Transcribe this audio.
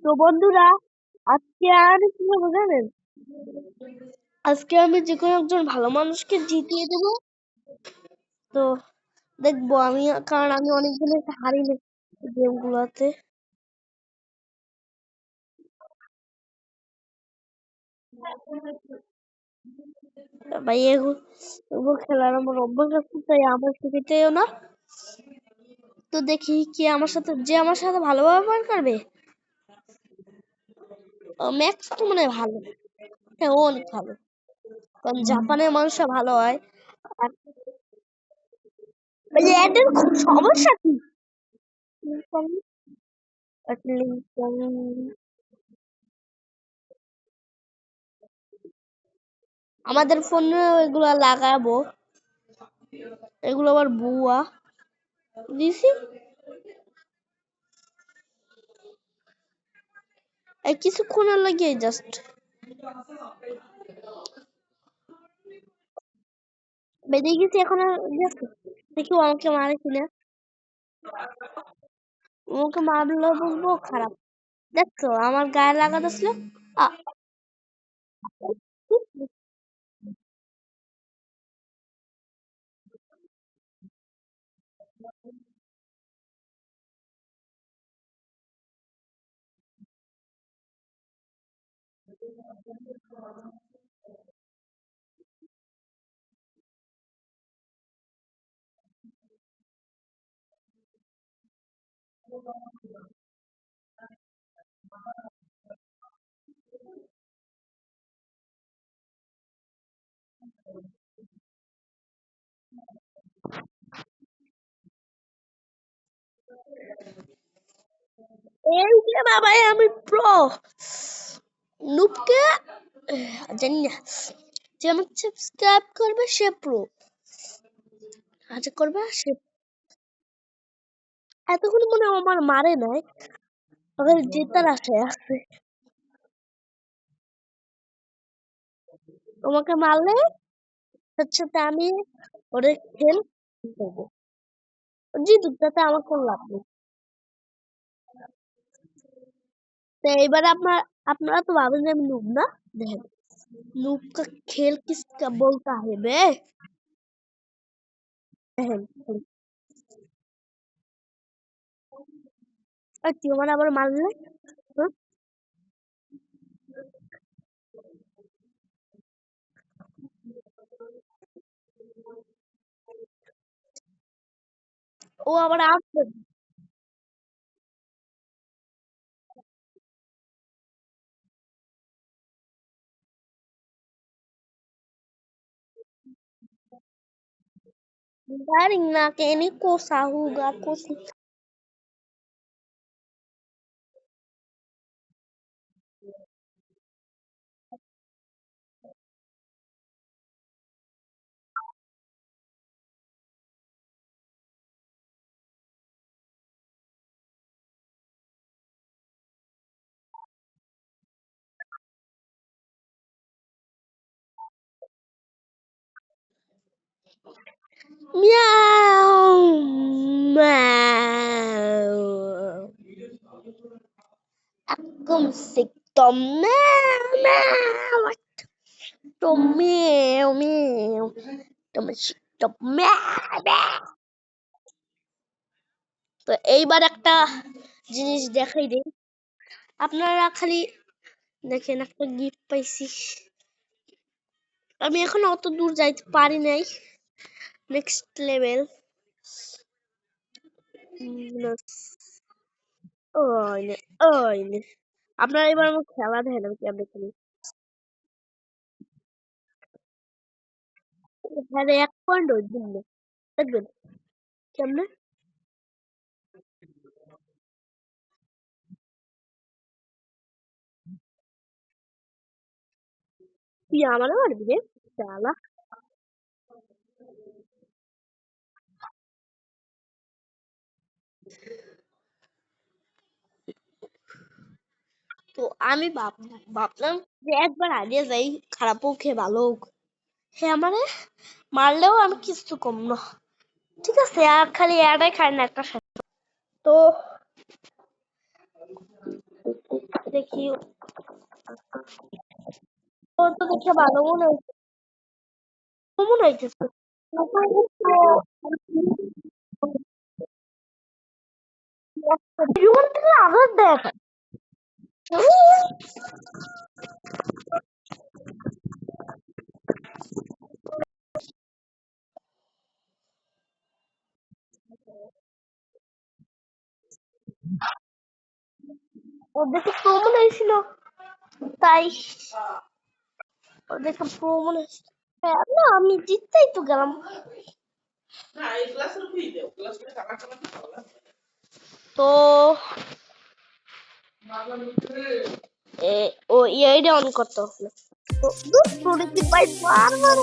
তো বন্ধুরা, আজকে আমি কি করবো জানেন? আজকে আমি যে কোনো একজন ভালো মানুষকে জিতিয়ে দেবো। তো দেখবো আমি, কারণ আমি অনেক দিন হারিনি গেম গুলাতে। ভাই এগুলো খেলার আমার অভ্যাস আছে, তাই আমার শিখিতেও না। তো দেখি কি আমার সাথে, যে আমার সাথে ভালো ব্যবহার করবে, ম্যাক্স তো মানে ভালো। হ্যাঁ, ও অনেক ভালো, কারণ জাপানের মানুষরা ভালো হয়। আর এই যে এদের খুব সমস্যা কি, আমাদের ফোনে এগুলা লাগাবো, এগুলো আবার বুয়া দিছি। এই কিছুক্ষণের লাগিয়ে জাস্ট বেরিয়ে গেছি। এখন আর just দেখি ও আমাকে মারে কিনা। ওকে মারলে বলবো খারাপ। দেখছো আমার গায়ে লাগাতেছিল। আ, এই যে বাবাই আমি প্রো নুবকে জানি না, যে আমাকে সাবস্ক্রাইব করবে সে প্রো, আচ্ছা করবে সে। এতক্ষণ মনে হয় আমার মারে নাই, ওদের জেতার আশায় আছে। তোমাকে মারলে হচ্ছে তা আমি ওদের খেল করবো, জিতুক তাতে আমার কোনো লাভ নেই। तो एक बार अपना अपना तो बाबू ने नूब ना देख, नूब का खेल किसका बोलता है बे? बहन और क्यों मना बार मान ले? हाँ? वो আবার আসবে। Garing na kini ko sahuga ko si meow meow. Aku musik tom meow meow. Tom meow meow. Tom musik tom meow meow. তো এইবার একটা জিনিস দেখাই দেই, আপনারা খালি দেখেন একটা গিফট পাইছি। আমি এখন অত দূর যাইতে পারি নাই, নেক্সট লেভেল। ওই নে, ওই নে। আপনারা এবার আমার খেলা দেখেন আমি কেমনে খেলি। হ্যাঁ রে, 1 পয়েন্ট ওই জন্য দেখবেন কেমনে। তুই আমারও মারবি রে শালা। তো আমি ভাবলাম যে একবার হারিয়ে যাই, খারাপ হোক হে ভালো হোক, হে আমারে মারলেও আমি কিছু কম না। ঠিক আছে, আর খালি এটাই খাই না একটা সাথে। তো দেখি ওর তো দেখে ভালো মনে হইতেছে। জীবন থেকে আঘাত দেয় এখন। ওর দেখে প্রো মনে হয়েছিল, তাই ওর দেখে প্রো মনে হয়েছিল। হ্যাঁ, না আমি জিততেই তো গেলাম। তো ও এইটা অন করতে হবে। তো ভাই বারবার